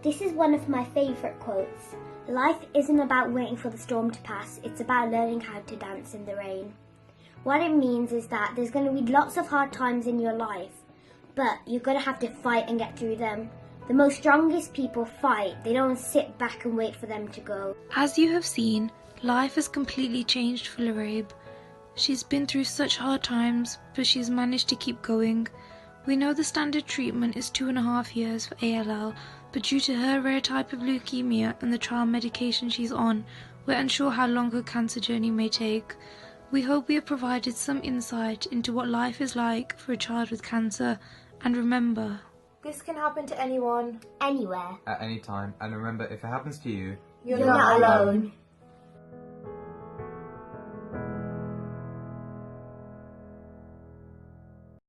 This is one of my favourite quotes. Life isn't about waiting for the storm to pass, it's about learning how to dance in the rain. What it means is that there's going to be lots of hard times in your life, but you're going to have to fight and get through them. The most strongest people fight, they don't sit back and wait for them to go. As you have seen, life has completely changed for Laraib. She's been through such hard times, but she's managed to keep going. We know the standard treatment is 2.5 years for ALL, but due to her rare type of leukemia and the trial medication she's on, we're unsure how long her cancer journey may take. We hope we have provided some insight into what life is like for a child with cancer, and remember, this can happen to anyone, Anywhere. At any time, and remember, if it happens to you, You're not alone.